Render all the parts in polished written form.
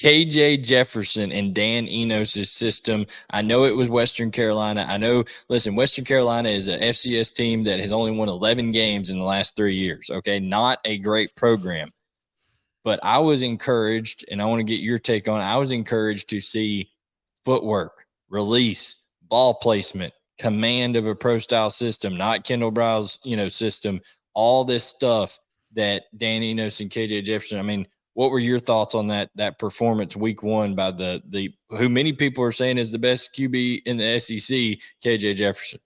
KJ Jefferson and Dan Enos' system. I know it was Western Carolina. I know, listen, Western Carolina is an FCS team that has only won 11 games in the last 3 years. Okay. Not a great program. But I was encouraged, and I want to get your take on it. I was encouraged to see footwork, release, ball placement, command of a pro style system, not Kendall Brow's, system, all this stuff that Dan Enos and KJ Jefferson. I mean, what were your thoughts on that performance week one by the who many people are saying is the best QB in the SEC, KJ Jefferson?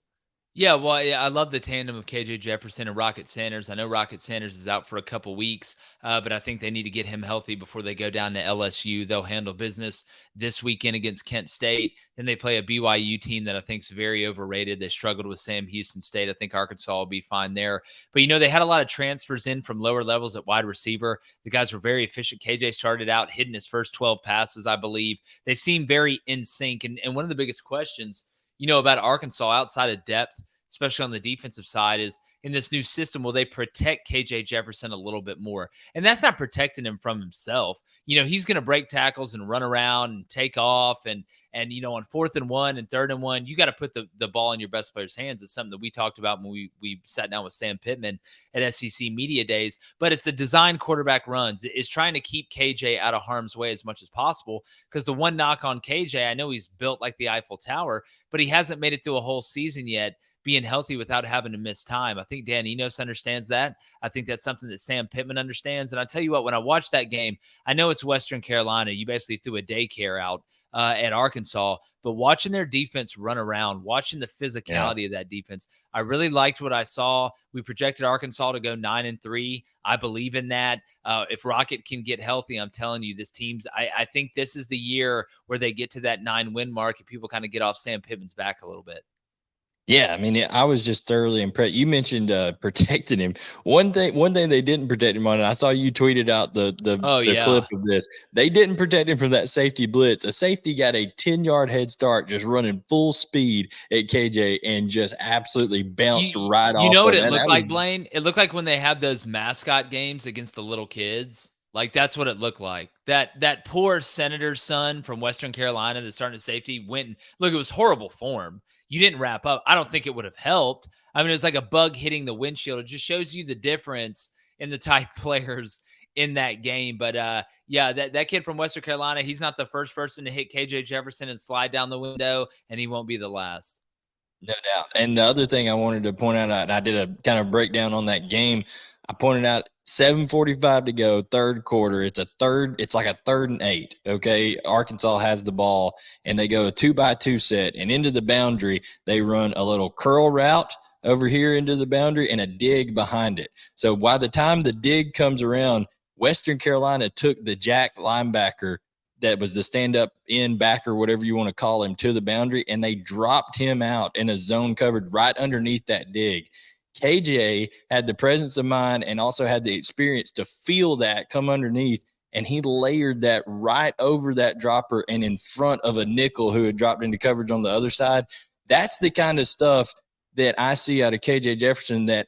Yeah, well, I love the tandem of KJ Jefferson and Rocket Sanders. I know Rocket Sanders is out for a couple weeks, but I think they need to get him healthy before they go down to LSU. They'll handle business this weekend against Kent State. Then they play a BYU team that I think is very overrated. They struggled with Sam Houston State. I think Arkansas will be fine there. But, they had a lot of transfers in from lower levels at wide receiver. The guys were very efficient. KJ started out hitting his first 12 passes, I believe. They seem very in sync. And one of the biggest questions, about Arkansas outside of depth, especially on the defensive side, is in this new system, will they protect KJ Jefferson a little bit more? And that's not protecting him from himself. He's going to break tackles and run around and take off. And on 4th and 1 and 3rd and 1, you got to put the ball in your best player's hands. It's something that we talked about when we sat down with Sam Pittman at SEC Media Days. But it's the design quarterback runs. It's trying to keep KJ out of harm's way as much as possible, because the one knock on KJ, I know he's built like the Eiffel Tower, but he hasn't made it through a whole season yet being healthy without having to miss time. I think Dan Enos understands that. I think that's something that Sam Pittman understands. And I tell you what, when I watched that game, I know it's Western Carolina. You basically threw a daycare out at Arkansas, but watching their defense run around, watching the physicality of that defense, I really liked what I saw. We projected Arkansas to go 9-3. I believe in that. If Rocket can get healthy, I'm telling you, this team's, I think this is the year where they get to that 9-win mark and people kind of get off Sam Pittman's back a little bit. Yeah, I mean, I was just thoroughly impressed. You mentioned protecting him. One thing they didn't protect him on, and I saw you tweeted out Oh, the clip yeah. of this. They didn't protect him from that safety blitz. A safety got a 10-yard head start, just running full speed at KJ, and just absolutely bounced right You off know what of it him. And looked that was like, Blayne? It looked like when they had those mascot games against the little kids. Like, that's what it looked like. That poor senator's son from Western Carolina that's starting at safety went and look, it was horrible form. You didn't wrap up. I don't think it would have helped. I mean, it was like a bug hitting the windshield. It just shows you the difference in the type players in that game. But yeah, that kid from Western Carolina, he's not the first person to hit KJ Jefferson and slide down the window, and he won't be the last. no doubt. And the other thing I wanted to point out, I did a kind of breakdown on that game. I pointed out 7:45 to go, third quarter. It's like a 3rd and 8. Okay. Arkansas has the ball, and they go a 2-by-2 set, and into the boundary, they run a little curl route over here into the boundary and a dig behind it. So by the time the dig comes around, Western Carolina took the jack linebacker that was the stand-up in backer, whatever you want to call him, to the boundary, and they dropped him out in a zone covered right underneath that dig. KJ had the presence of mind and also had the experience to feel that come underneath, and he layered that right over that dropper and in front of a nickel who had dropped into coverage on the other side. That's the kind of stuff that I see out of KJ Jefferson that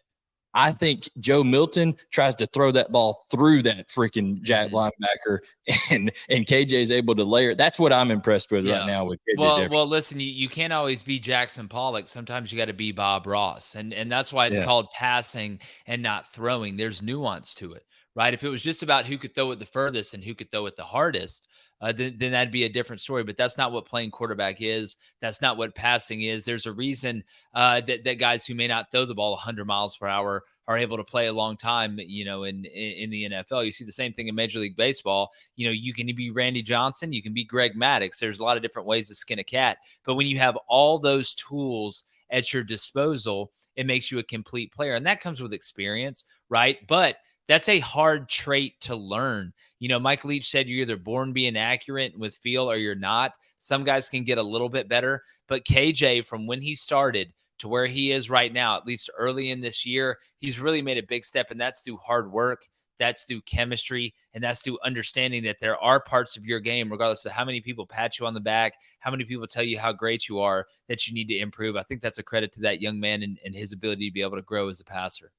I think Joe Milton tries to throw that ball through that freaking jack linebacker, and KJ is able to layer. That's what I'm impressed with right Yeah. now with KJ Well, Jefferson. listen, you can't always be Jackson Pollock. Sometimes you got to be Bob Ross. And that's why it's Yeah. called passing and not throwing. There's nuance to it, right? If it was just about who could throw it the furthest and who could throw it the hardest, then that'd be a different story. But that's not what playing quarterback is. That's not what passing is. There's a reason that guys who may not throw the ball 100 miles per hour are able to play a long time, in the NFL. You see the same thing in Major League Baseball. You can be Randy Johnson, you can be Greg Maddux. There's a lot of different ways to skin a cat. But when you have all those tools at your disposal, it makes you a complete player. And that comes with experience, right? But that's a hard trait to learn. Mike Leach said you're either born being accurate with feel or you're not. Some guys can get a little bit better, but KJ, from when he started to where he is right now, at least early in this year, he's really made a big step, and that's through hard work. That's through chemistry, and that's through understanding that there are parts of your game, regardless of how many people pat you on the back, how many people tell you how great you are, that you need to improve. I think that's a credit to that young man and his ability to be able to grow as a passer.